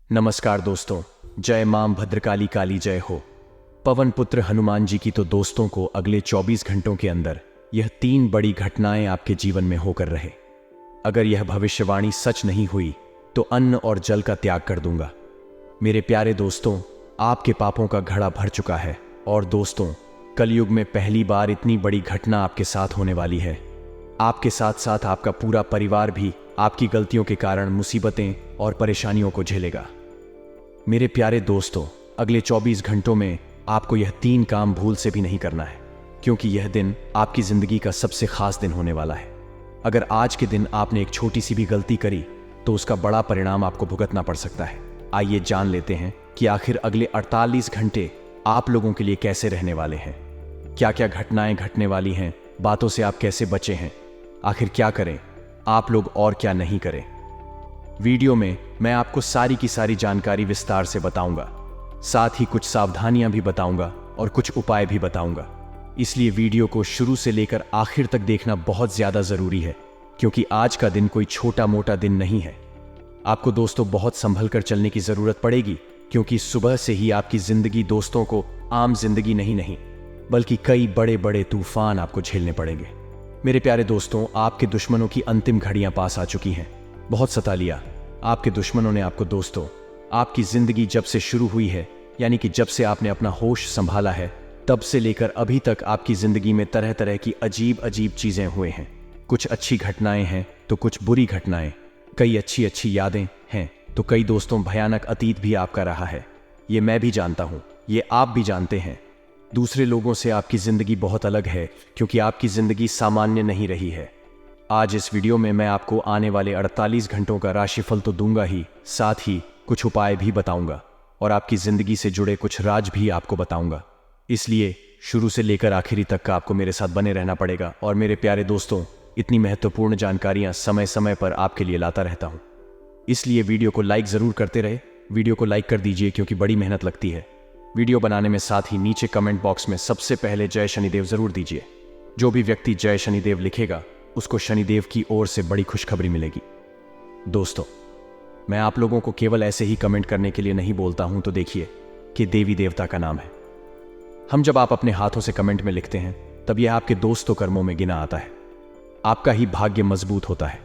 नमस्कार दोस्तों, जय मां भद्रकाली काली जय हो। पवन पुत्र हनुमान जी की तो दोस्तों को अगले 24 घंटों के अंदर यह 3 बड़ी घटनाएं आपके जीवन में होकर रहे। अगर यह भविष्यवाणी सच नहीं हुई तो अन्न और जल का त्याग कर दूंगा। मेरे प्यारे दोस्तों, आपके पापों का घड़ा भर चुका है और दोस्तों, कलयुग में पहली बार इतनी बड़ी घटना आपके साथ होने वाली है। आपके साथ साथ आपका पूरा परिवार भी आपकी गलतियों के कारण मुसीबतें और परेशानियों को झेलेगा। मेरे प्यारे दोस्तों, अगले 24 घंटों में आपको यह 3 काम भूल से भी नहीं करना है, क्योंकि यह दिन आपकी जिंदगी का सबसे खास दिन होने वाला है। अगर आज के दिन आपने एक छोटी सी भी गलती करी तो उसका बड़ा परिणाम आपको भुगतना पड़ सकता है। आइए जान लेते हैं कि आखिर अगले 48 घंटे आप लोगों के लिए कैसे रहने वाले हैं। क्या क्या घटनाएं घटने वाली हैं, बातों से आप कैसे बचे हैं, आखिर क्या करें आप लोग और क्या नहीं करें। वीडियो में मैं आपको सारी की सारी जानकारी विस्तार से बताऊंगा, साथ ही कुछ सावधानियां भी बताऊंगा और कुछ उपाय भी बताऊंगा। इसलिए वीडियो को शुरू से लेकर आखिर तक देखना बहुत ज्यादा जरूरी है, क्योंकि आज का दिन कोई छोटा मोटा दिन नहीं है। आपको दोस्तों बहुत संभल कर चलने की जरूरत पड़ेगी, क्योंकि सुबह से ही आपकी जिंदगी दोस्तों को आम जिंदगी नहीं बल्कि कई बड़े बड़े तूफान आपको झेलने पड़ेंगे। मेरे प्यारे दोस्तों, आपके दुश्मनों की अंतिम घड़ियां पास आ चुकी हैं। बहुत सता लिया आपके दुश्मनों ने आपको दोस्तों। आपकी जिंदगी जब से शुरू हुई है, यानी कि जब से आपने अपना होश संभाला है, तब से लेकर अभी तक आपकी जिंदगी में तरह तरह की अजीब अजीब चीजें हुए हैं। कुछ अच्छी घटनाएं हैं तो कुछ बुरी घटनाएं, कई अच्छी अच्छी यादें हैं तो कई दोस्तों भयानक अतीत भी आपका रहा है। ये मैं भी जानता हूं, ये आप भी जानते हैं। दूसरे लोगों से आपकी जिंदगी बहुत अलग है, क्योंकि आपकी जिंदगी सामान्य नहीं रही है। आज इस वीडियो में मैं आपको आने वाले 48 घंटों का राशिफल तो दूंगा ही, साथ ही कुछ उपाय भी बताऊंगा और आपकी जिंदगी से जुड़े कुछ राज भी आपको बताऊंगा। इसलिए शुरू से लेकर आखिरी तक का आपको मेरे साथ बने रहना पड़ेगा। और मेरे प्यारे दोस्तों, इतनी महत्वपूर्ण जानकारियां समय समय पर आपके लिए लाता रहता हूं, इसलिए वीडियो को लाइक जरूर करते रहे। वीडियो को लाइक कर दीजिए, क्योंकि बड़ी मेहनत लगती है वीडियो बनाने में। साथ ही नीचे कमेंट बॉक्स में सबसे पहले जय शनिदेव जरूर दीजिए। जो भी व्यक्ति जय शनिदेव लिखेगा उसको शनिदेव की ओर से बड़ी खुशखबरी मिलेगी। दोस्तों, मैं आप लोगों को केवल ऐसे ही कमेंट करने के लिए नहीं बोलता हूं, तो देखिए कि देवी देवता का नाम है। जब आप अपने हाथों से कमेंट में लिखते हैं, तब यह आपके दोस्तों कर्मों में गिना आता है। आपका ही भाग्य मजबूत होता है।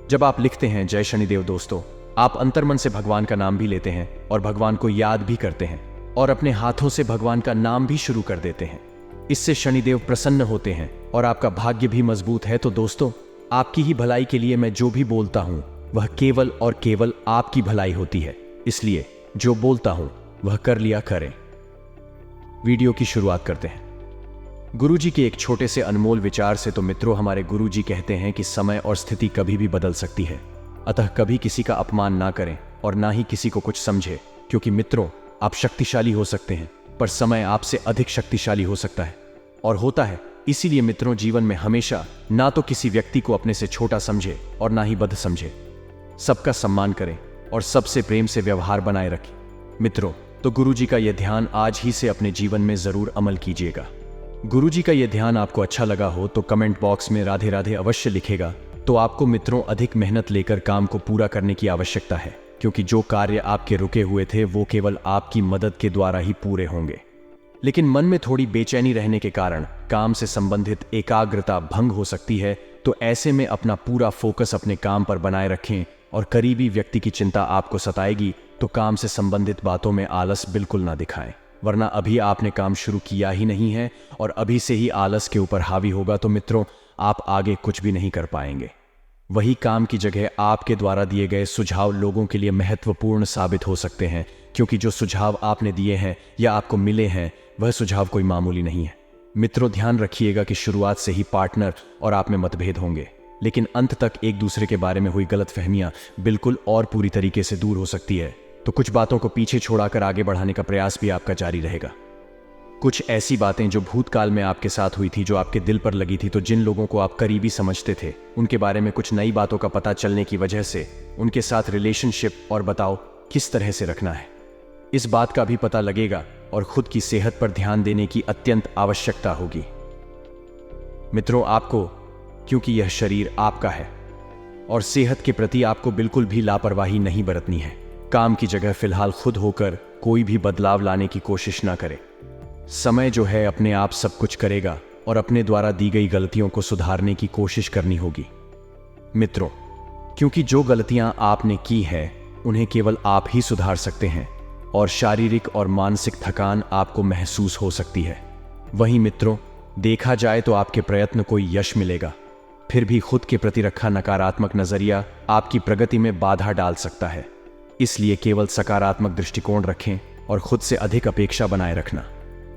जब आप लिखते हैं जय शनिदेव दोस्तों, आप अंतर्मन से भगवान का नाम भी लेते हैं और भगवान को याद भी करते हैं और अपने हाथों से भगवान का नाम भी शुरू कर देते हैं। इससे शनिदेव प्रसन्न होते हैं और आपका भाग्य भी मजबूत है। तो दोस्तों, आपकी ही भलाई के लिए मैं जो भी बोलता हूं वह केवल और केवल आपकी भलाई होती है। इसलिए जो बोलता हूं वह कर लिया करें। वीडियो की शुरुआत करते हैं गुरुजी के एक छोटे से अनमोल विचार से। तो मित्रों, हमारे गुरुजी कहते हैं कि समय और स्थिति कभी भी बदल सकती है, अतः कभी किसी का अपमान ना करें और ना ही किसी को कुछ समझे, क्योंकि मित्रों, आप शक्तिशाली हो सकते हैं पर समय आपसे अधिक शक्तिशाली हो सकता है और होता है। इसीलिए मित्रों, जीवन में हमेशा ना तो किसी व्यक्ति को अपने से छोटा समझे और ना ही बद समझे। सबका सम्मान करें और सबसे प्रेम से व्यवहार बनाए रखें। मित्रों, तो गुरुजी का यह ध्यान आज ही से अपने जीवन में जरूर अमल कीजिएगा। गुरुजी का यह ध्यान आपको अच्छा लगा हो तो कमेंट बॉक्स में राधे राधे अवश्य लिखेगा। तो आपको मित्रों अधिक मेहनत लेकर काम को पूरा करने की आवश्यकता है, क्योंकि जो कार्य आपके रुके हुए थे वो केवल आपकी मदद के द्वारा ही पूरे होंगे। लेकिन मन में थोड़ी बेचैनी रहने के कारण काम से संबंधित एकाग्रता भंग हो सकती है। तो ऐसे में अपना पूरा फोकस अपने काम पर बनाए रखें और करीबी व्यक्ति की चिंता आपको सताएगी तो काम से संबंधित बातों में आलस बिल्कुल ना दिखाएं, वरना अभी आपने काम शुरू किया ही नहीं है और अभी से ही आलस के ऊपर हावी होगा तो मित्रों, आप आगे कुछ भी नहीं कर पाएंगे। वही काम की जगह आपके द्वारा दिए गए सुझाव लोगों के लिए महत्वपूर्ण साबित हो सकते हैं, क्योंकि जो सुझाव आपने दिए हैं या आपको मिले हैं वह सुझाव कोई मामूली नहीं है। मित्रों, ध्यान रखिएगा कि शुरुआत से ही पार्टनर और आप में मतभेद होंगे, लेकिन अंत तक एक दूसरे के बारे में हुई गलतफहमियां बिल्कुल और पूरी तरीके से दूर हो सकती है। तो कुछ बातों को पीछे छोड़ाकर आगे बढ़ाने का प्रयास भी आपका जारी रहेगा। कुछ ऐसी बातें जो भूतकाल में आपके साथ हुई थी, जो आपके दिल पर लगी थी, तो जिन लोगों को आप करीबी समझते थे उनके बारे में कुछ नई बातों का पता चलने की वजह से उनके साथ रिलेशनशिप और बताओ किस तरह से रखना है, इस बात का भी पता लगेगा और खुद की सेहत पर ध्यान देने की अत्यंत आवश्यकता होगी। मित्रों, आपको, क्योंकि यह शरीर आपका है और सेहत के प्रति आपको बिल्कुल भी लापरवाही नहीं बरतनी है। काम की जगह फिलहाल खुद होकर कोई भी बदलाव लाने की कोशिश ना करें। समय जो है अपने आप सब कुछ करेगा और अपने द्वारा दी गई गलतियों को सुधारने की कोशिश करनी होगी। मित्रों, क्योंकि जो गलतियां आपने की है उन्हें केवल आप ही सुधार सकते हैं और शारीरिक और मानसिक थकान आपको महसूस हो सकती है। वहीं मित्रों, देखा जाए तो आपके प्रयत्न को यश मिलेगा, फिर भी खुद के प्रति रखा नकारात्मक नजरिया आपकी प्रगति में बाधा डाल सकता है। इसलिए केवल सकारात्मक दृष्टिकोण रखें और खुद से अधिक अपेक्षा बनाए रखना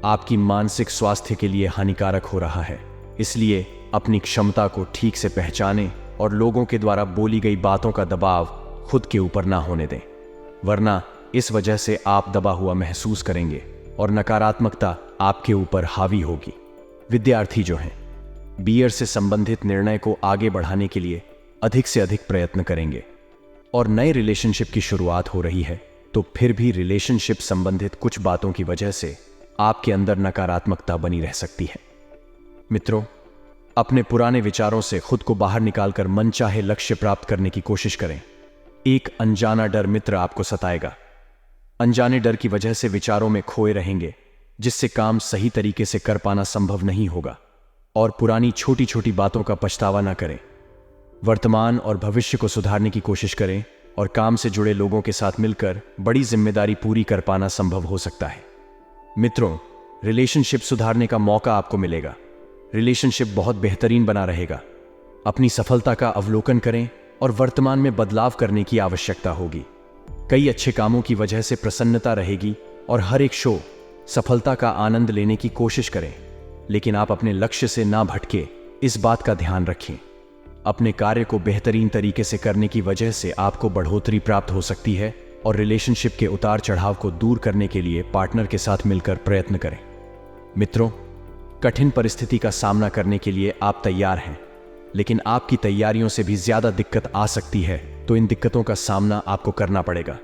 आपकी मानसिक स्वास्थ्य के लिए हानिकारक हो रहा है। इसलिए अपनी क्षमता को ठीक से पहचानें और लोगों के द्वारा बोली गई बातों का दबाव खुद के ऊपर ना होने दें, वरना इस वजह से आप दबा हुआ महसूस करेंगे और नकारात्मकता आपके ऊपर हावी होगी। विद्यार्थी जो हैं, बीएड से संबंधित निर्णय को आगे बढ़ाने के लिए अधिक से अधिक प्रयत्न करेंगे और नए रिलेशनशिप की शुरुआत हो रही है, तो फिर भी रिलेशनशिप संबंधित कुछ बातों की वजह से आपके अंदर नकारात्मकता बनी रह सकती है। मित्रों, अपने पुराने विचारों से खुद को बाहर निकालकर मनचाहे लक्ष्य प्राप्त करने की कोशिश करें। एक अनजाना डर मित्र आपको सताएगा। अनजाने डर की वजह से विचारों में खोए रहेंगे, जिससे काम सही तरीके से कर पाना संभव नहीं होगा और पुरानी छोटी छोटी बातों का पछतावा ना करें। वर्तमान और भविष्य को सुधारने की कोशिश करें और काम से जुड़े लोगों के साथ मिलकर बड़ी जिम्मेदारी पूरी कर पाना संभव हो सकता है। मित्रों, रिलेशनशिप सुधारने का मौका आपको मिलेगा। रिलेशनशिप बहुत बेहतरीन बना रहेगा। अपनी सफलता का अवलोकन करें और वर्तमान में बदलाव करने की आवश्यकता होगी। कई अच्छे कामों की वजह से प्रसन्नता रहेगी और हर एक शो सफलता का आनंद लेने की कोशिश करें, लेकिन आप अपने लक्ष्य से ना भटके, इस बात का ध्यान रखें। अपने कार्य को बेहतरीन तरीके से करने की वजह से आपको बढ़ोतरी प्राप्त हो सकती है और रिलेशनशिप के उतार चढ़ाव को दूर करने के लिए पार्टनर के साथ मिलकर प्रयत्न करें। मित्रों, कठिन परिस्थिति का सामना करने के लिए आप तैयार हैं, लेकिन आपकी तैयारियों से भी ज्यादा दिक्कत आ सकती है, तो इन दिक्कतों का सामना आपको करना पड़ेगा।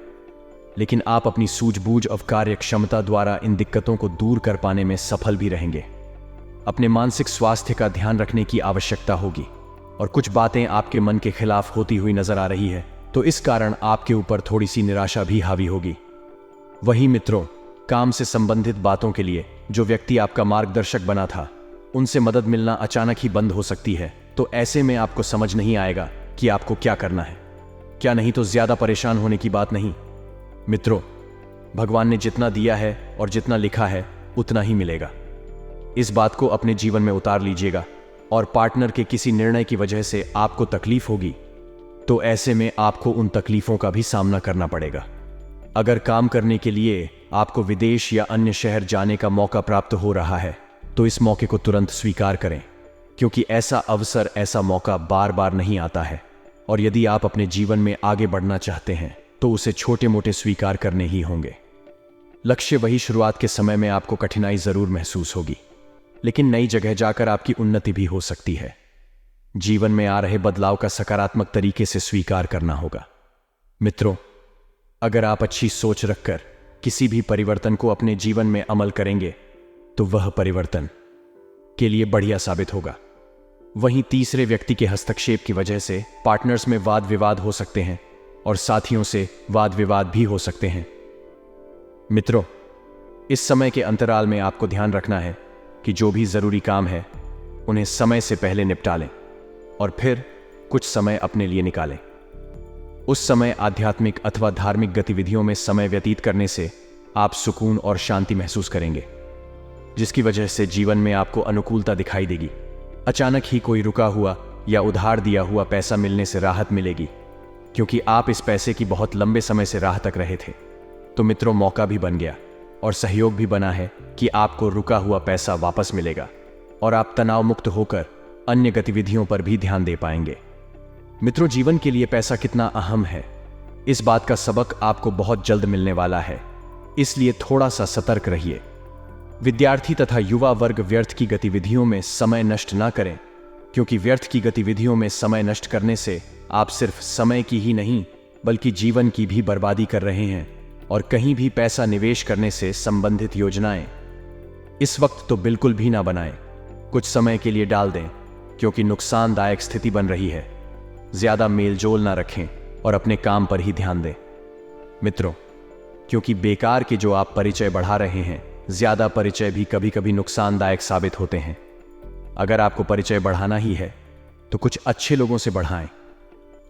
लेकिन आप अपनी सूझबूझ और कार्य क्षमता द्वारा इन दिक्कतों को दूर कर पाने में सफल भी रहेंगे। अपने मानसिक स्वास्थ्य का ध्यान रखने की आवश्यकता होगी और कुछ बातें आपके मन के खिलाफ होती हुई नजर आ रही है, तो इस कारण आपके ऊपर थोड़ी सी निराशा भी हावी होगी। वहीं मित्रों, काम से संबंधित बातों के लिए जो व्यक्ति आपका मार्गदर्शक बना था, उनसे मदद मिलना अचानक ही बंद हो सकती है, तो ऐसे में आपको समझ नहीं आएगा कि आपको क्या करना है। क्या नहीं तो ज्यादा परेशान होने की बात नहीं। मित्रों, भगवान ने जितना दिया है और जितना लिखा है उतना ही मिलेगा। इस बात को अपने जीवन में उतार लीजिएगा और पार्टनर के किसी निर्णय की वजह से आपको तकलीफ होगी, तो ऐसे में आपको उन तकलीफों का भी सामना करना पड़ेगा। अगर काम करने के लिए आपको विदेश या अन्य शहर जाने का मौका प्राप्त हो रहा है, तो इस मौके को तुरंत स्वीकार करें, क्योंकि ऐसा अवसर, ऐसा मौका बार बार नहीं आता है और यदि आप अपने जीवन में आगे बढ़ना चाहते हैं तो उसे छोटे मोटे स्वीकार करने ही होंगे। लक्ष्य वही, शुरुआत के समय में आपको कठिनाई जरूर महसूस होगी, लेकिन नई जगह जाकर आपकी उन्नति भी हो सकती है। जीवन में आ रहे बदलाव का सकारात्मक तरीके से स्वीकार करना होगा। मित्रों, अगर आप अच्छी सोच रखकर किसी भी परिवर्तन को अपने जीवन में अमल करेंगे तो वह परिवर्तन के लिए बढ़िया साबित होगा। वहीं तीसरे व्यक्ति के हस्तक्षेप की वजह से पार्टनर्स में वाद विवाद हो सकते हैं और साथियों से वाद विवाद भी हो सकते हैं। मित्रों, इस समय के अंतराल में आपको ध्यान रखना है कि जो भी जरूरी काम है उन्हें समय से पहले निपटा लें और फिर कुछ समय अपने लिए निकालें। उस समय आध्यात्मिक अथवा धार्मिक गतिविधियों में समय व्यतीत करने से आप सुकून और शांति महसूस करेंगे, जिसकी वजह से जीवन में आपको अनुकूलता दिखाई देगी। अचानक ही कोई रुका हुआ या उधार दिया हुआ पैसा मिलने से राहत मिलेगी, क्योंकि आप इस पैसे की बहुत लंबे समय से राह तक रहे थे। तो मित्रों, मौका भी बन गया और सहयोग भी बना है कि आपको रुका हुआ पैसा वापस मिलेगा और आप तनाव मुक्त होकर अन्य गतिविधियों पर भी ध्यान दे पाएंगे। मित्रों, जीवन के लिए पैसा कितना अहम है, इस बात का सबक आपको बहुत जल्द मिलने वाला है, इसलिए थोड़ा सा सतर्क रहिए। विद्यार्थी तथा युवा वर्ग व्यर्थ की गतिविधियों में समय नष्ट ना करें, क्योंकि व्यर्थ की गतिविधियों में समय नष्ट करने से आप सिर्फ समय की ही नहीं बल्कि जीवन की भी बर्बादी कर रहे हैं। और कहीं भी पैसा निवेश करने से संबंधित योजनाएं इस वक्त तो बिल्कुल भी ना बनाएं, कुछ समय के लिए डाल दें, क्योंकि नुकसानदायक स्थिति बन रही है। ज्यादा मेलजोल ना रखें और अपने काम पर ही ध्यान दें। मित्रों, क्योंकि बेकार के जो आप परिचय बढ़ा रहे हैं, ज्यादा परिचय भी कभी कभी नुकसानदायक साबित होते हैं। अगर आपको परिचय बढ़ाना ही है तो कुछ अच्छे लोगों से बढ़ाएं,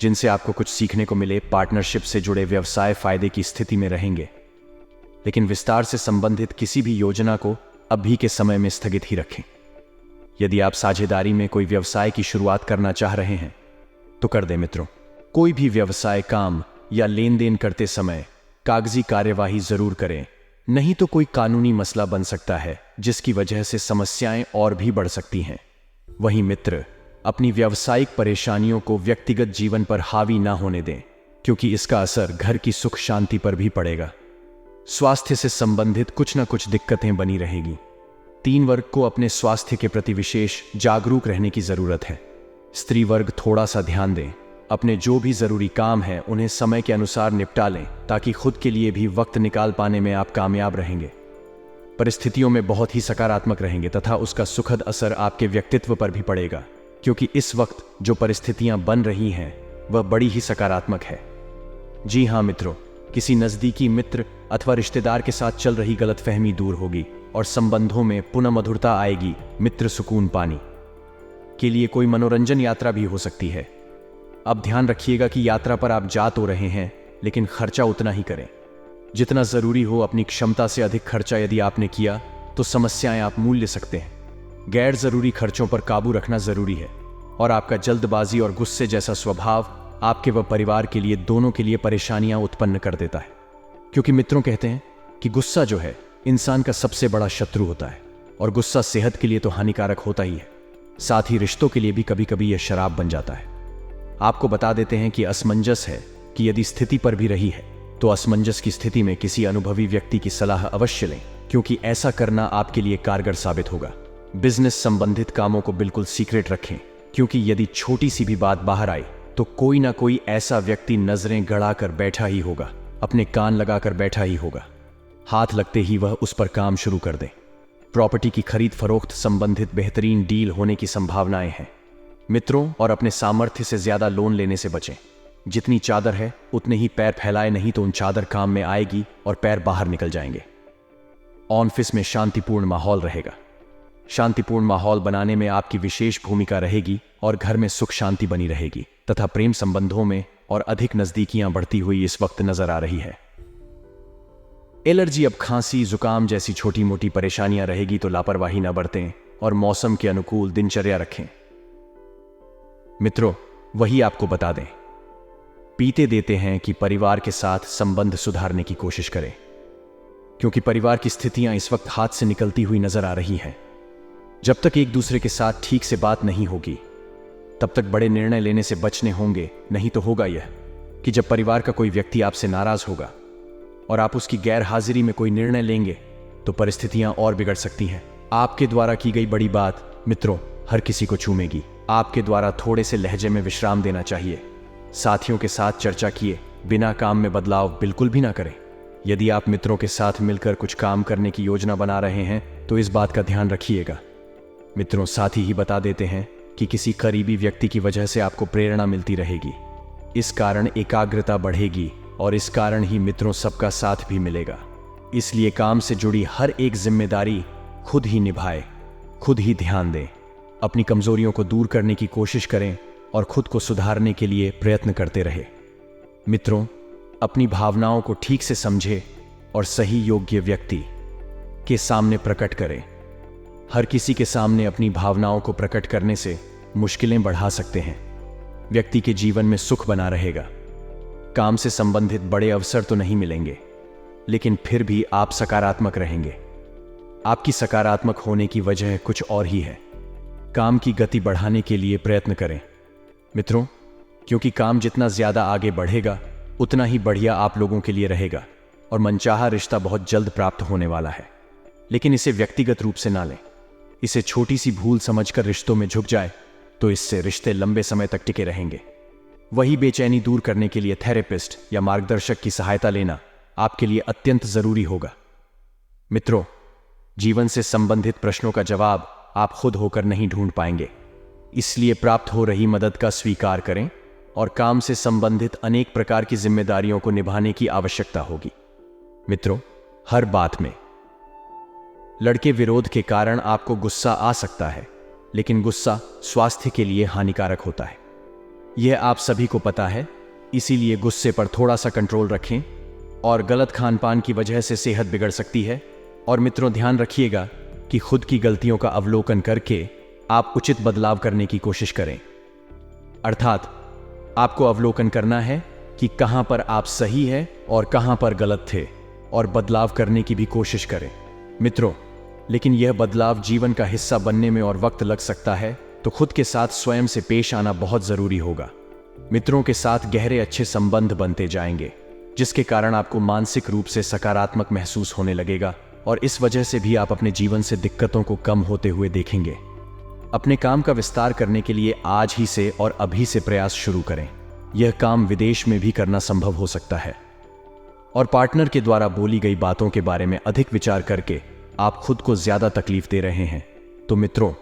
जिनसे आपको कुछ सीखने को मिले। पार्टनरशिप से जुड़े व्यवसाय फायदे की स्थिति में रहेंगे, लेकिन विस्तार से संबंधित किसी भी योजना को अभी के समय में स्थगित ही रखें। यदि आप साझेदारी में कोई व्यवसाय की शुरुआत करना चाह रहे हैं तो कर दें मित्रों। कोई भी व्यवसाय काम या लेन देन करते समय कागजी कार्यवाही जरूर करें, नहीं तो कोई कानूनी मसला बन सकता है, जिसकी वजह से समस्याएं और भी बढ़ सकती हैं। वहीं मित्र, अपनी व्यावसायिक परेशानियों को व्यक्तिगत जीवन पर हावी ना होने दें, क्योंकि इसका असर घर की सुख शांति पर भी पड़ेगा। स्वास्थ्य से संबंधित कुछ न कुछ दिक्कतें बनी रहेगी। 3 वर्ग को अपने स्वास्थ्य के प्रति विशेष जागरूक रहने की जरूरत है। स्त्री वर्ग थोड़ा सा ध्यान दें, अपने जो भी जरूरी काम है उन्हें समय के अनुसार निपटा लें, ताकि खुद के लिए भी वक्त निकाल पाने में आप कामयाब रहेंगे। परिस्थितियों में बहुत ही सकारात्मक रहेंगे तथा उसका सुखद असर आपके व्यक्तित्व पर भी पड़ेगा, क्योंकि इस वक्त जो परिस्थितियां बन रही हैं वह बड़ी ही सकारात्मक है। जी हाँ मित्रों, किसी नजदीकी मित्र अथवा रिश्तेदार के साथ चल रही गलतफहमी दूर होगी और संबंधों में पुनः मधुरता आएगी। मित्र, सुकून पानी के लिए कोई मनोरंजन यात्रा भी हो सकती है। अब ध्यान रखिएगा कि यात्रा पर आप जा तो रहे हैं, लेकिन खर्चा उतना ही करें जितना जरूरी हो। अपनी क्षमता से अधिक खर्चा यदि आपने किया तो समस्याएं आप मूल ले सकते हैं। गैर जरूरी खर्चों पर काबू रखना जरूरी है, और आपका जल्दबाजी और गुस्से जैसा स्वभाव आपके व परिवार के लिए दोनों के लिए परेशानियां उत्पन्न कर देता है। क्योंकि मित्रों, कहते हैं कि गुस्सा जो है इंसान का सबसे बड़ा शत्रु होता है, और गुस्सा सेहत के लिए तो हानिकारक होता ही है, साथ ही रिश्तों के लिए भी कभी कभी यह शराब बन जाता है। आपको बता देते हैं कि असमंजस है कि यदि स्थिति पर भी रही है तो असमंजस की स्थिति में किसी अनुभवी व्यक्ति की सलाह अवश्य लें, क्योंकि ऐसा करना आपके लिए कारगर साबित होगा। बिजनेस संबंधित कामों को बिल्कुल सीक्रेट रखें, क्योंकि यदि छोटी सी भी बात बाहर आई तो कोई ना कोई ऐसा व्यक्ति नजरें गड़ाकर बैठा ही होगा, अपने कान लगाकर बैठा ही होगा। हाथ लगते ही वह उस पर काम शुरू कर दे। प्रॉपर्टी की खरीद फरोख्त संबंधित बेहतरीन डील होने की संभावनाएं हैं मित्रों। और अपने सामर्थ्य से ज्यादा लोन लेने से बचें। जितनी चादर है उतने ही पैर फैलाए, नहीं तो उन चादर काम में आएगी और पैर बाहर निकल जाएंगे। ऑफिस में शांतिपूर्ण माहौल रहेगा। शांतिपूर्ण माहौल बनाने में आपकी विशेष भूमिका रहेगी और घर में सुख शांति बनी रहेगी, तथा प्रेम संबंधों में और अधिक नजदीकियां बढ़ती हुई इस वक्त नजर आ रही है। एलर्जी, अब खांसी जुकाम जैसी छोटी मोटी परेशानियां रहेगी तो लापरवाही न बरतें और मौसम के अनुकूल दिनचर्या रखें। मित्रों, वही आपको बता दें, पीते देते हैं कि परिवार के साथ संबंध सुधारने की कोशिश करें, क्योंकि परिवार की स्थितियां इस वक्त हाथ से निकलती हुई नजर आ रही हैं। जब तक एक दूसरे के साथ ठीक से बात नहीं होगी तब तक बड़े निर्णय लेने से बचने होंगे। नहीं तो होगा यह कि जब परिवार का कोई व्यक्ति आपसे नाराज होगा और आप उसकी गैर हाजिरी में कोई निर्णय लेंगे तो परिस्थितियां और बिगड़ सकती हैं। आपके द्वारा की गई बड़ी बात मित्रों हर किसी को चूमेगी। आपके द्वारा थोड़े से लहजे में विश्राम देना चाहिए। साथियों के साथ चर्चा किए बिना काम में बदलाव बिल्कुल भी ना करें। यदि आप मित्रों के साथ मिलकर कुछ काम करने की योजना बना रहे हैं तो इस बात का ध्यान रखिएगा। मित्रों, साथ ही बता देते हैं कि किसी करीबी व्यक्ति की वजह से आपको प्रेरणा मिलती रहेगी। इस कारण एकाग्रता बढ़ेगी और इस कारण ही मित्रों सबका साथ भी मिलेगा। इसलिए काम से जुड़ी हर एक जिम्मेदारी खुद ही निभाए, खुद ही ध्यान दें, अपनी कमजोरियों को दूर करने की कोशिश करें और खुद को सुधारने के लिए प्रयत्न करते रहे। मित्रों, अपनी भावनाओं को ठीक से समझे और सही योग्य व्यक्ति के सामने प्रकट करें। हर किसी के सामने अपनी भावनाओं को प्रकट करने से मुश्किलें बढ़ा सकते हैं। व्यक्ति के जीवन में सुख बना रहेगा। काम से संबंधित बड़े अवसर तो नहीं मिलेंगे, लेकिन फिर भी आप सकारात्मक रहेंगे। आपकी सकारात्मक होने की वजह कुछ और ही है। काम की गति बढ़ाने के लिए प्रयत्न करें मित्रों, क्योंकि काम जितना ज्यादा आगे बढ़ेगा उतना ही बढ़िया आप लोगों के लिए रहेगा और मनचाहा रिश्ता बहुत जल्द प्राप्त होने वाला है। लेकिन इसे व्यक्तिगत रूप से ना लें। इसे छोटी सी भूल समझकर रिश्तों में झुक जाए तो इससे रिश्ते लंबे समय तक टिके रहेंगे। वही बेचैनी दूर करने के लिए थेरेपिस्ट या मार्गदर्शक की सहायता लेना आपके लिए अत्यंत जरूरी होगा। मित्रों, जीवन से संबंधित प्रश्नों का जवाब आप खुद होकर नहीं ढूंढ पाएंगे, इसलिए प्राप्त हो रही मदद का स्वीकार करें और काम से संबंधित अनेक प्रकार की जिम्मेदारियों को निभाने की आवश्यकता होगी। मित्रों, हर बात में लड़के विरोध के कारण आपको गुस्सा आ सकता है, लेकिन गुस्सा स्वास्थ्य के लिए हानिकारक होता है। यह आप सभी को पता है, इसीलिए गुस्से पर थोड़ा सा कंट्रोल रखें और गलत खान पान की वजह से सेहत बिगड़ सकती है। और मित्रों, ध्यान रखिएगा कि खुद की गलतियों का अवलोकन करके आप उचित बदलाव करने की कोशिश करें। अर्थात आपको अवलोकन करना है कि कहां पर आप सही है और कहां पर गलत थे, और बदलाव करने की भी कोशिश करें। मित्रों, लेकिन यह बदलाव जीवन का हिस्सा बनने में और वक्त लग सकता है, तो खुद के साथ स्वयं से पेश आना बहुत जरूरी होगा। मित्रों के साथ गहरे अच्छे संबंध बनते जाएंगे, जिसके कारण आपको मानसिक रूप से सकारात्मक महसूस होने लगेगा, और इस वजह से भी आप अपने जीवन से दिक्कतों को कम होते हुए देखेंगे। अपने काम का विस्तार करने के लिए आज ही से और अभी से प्रयास शुरू करें। यह काम विदेश में भी करना संभव हो सकता है। और पार्टनर के द्वारा बोली गई बातों के बारे में अधिक विचार करके आप खुद को ज्यादा तकलीफ दे रहे हैं, तो मित्रों,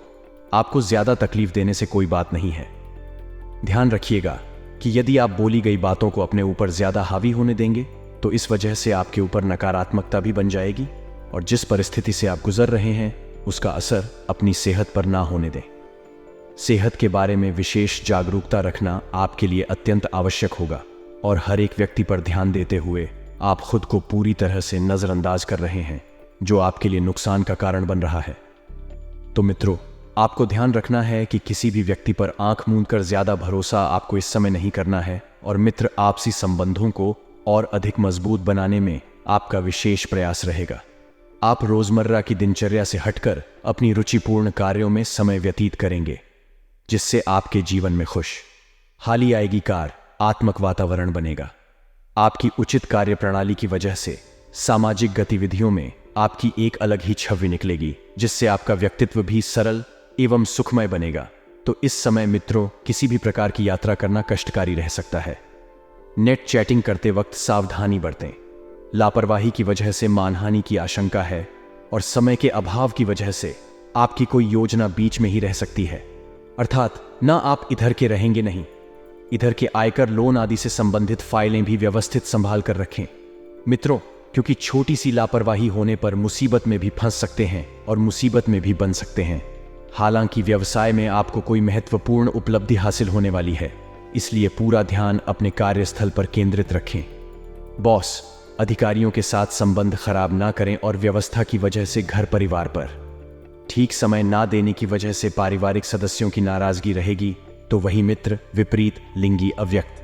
आपको ज्यादा तकलीफ देने से कोई बात नहीं है। ध्यान रखिएगा कि यदि आप बोली गई बातों को अपने ऊपर ज्यादा हावी होने देंगे, तो इस वजह से आपके ऊपर नकारात्मकता भी बन जाएगी, और जिस परिस्थिति से आप गुजर रहे हैं उसका असर अपनी सेहत पर ना होने दें। सेहत के बारे में विशेष जागरूकता रखना आपके लिए अत्यंत आवश्यक होगा, और हर एक व्यक्ति पर ध्यान देते हुए आप खुद को पूरी तरह से नजरअंदाज कर रहे हैं, जो आपके लिए नुकसान का कारण बन रहा है। तो मित्रों, आपको ध्यान रखना है कि किसी भी व्यक्ति पर आंख मूंद कर ज्यादा भरोसा आपको इस समय नहीं करना है, और मित्र आपसी संबंधों को और अधिक मजबूत बनाने में आपका विशेष प्रयास रहेगा। आप रोजमर्रा की दिनचर्या से हटकर अपनी रुचिपूर्ण कार्यों में समय व्यतीत करेंगे, जिससे आपके जीवन में खुशहाली आएगी, आत्मक वातावरण बनेगा। आपकी उचित कार्य प्रणाली की वजह से सामाजिक गतिविधियों में आपकी एक अलग ही छवि निकलेगी, जिससे आपका व्यक्तित्व भी सरल एवं सुखमय बनेगा। तो इस समय मित्रों, किसी भी प्रकार की यात्रा करना कष्टकारी रह सकता है। नेट चैटिंग करते वक्त सावधानी बरतें। लापरवाही की वजह से मानहानि की आशंका है, और समय के अभाव की वजह से आपकी कोई योजना बीच में ही रह सकती है। अर्थात ना आप इधर के रहेंगे नहीं, इधर के आयकर, लोन आदि से संबंधित फाइलें भी व्यवस्थित संभाल कर रखें। मित्रों, क्योंकि छोटी सी लापरवाही होने पर मुसीबत में भी फंस सकते हैं और मुसीबत में भी बन सकते हैं। हालांकि व्यवसाय में आपको कोई महत्वपूर्ण उपलब्धि हासिल होने वाली है, इसलिए पूरा ध्यान अपने कार्यस्थल पर केंद्रित रखें। बॉस, अधिकारियों के साथ संबंध खराब ना करें, और व्यवस्था की वजह से घर परिवार पर ठीक समय ना देने की वजह से पारिवारिक सदस्यों की नाराजगी रहेगी। तो वही मित्र, विपरीत लिंगी अव्यक्त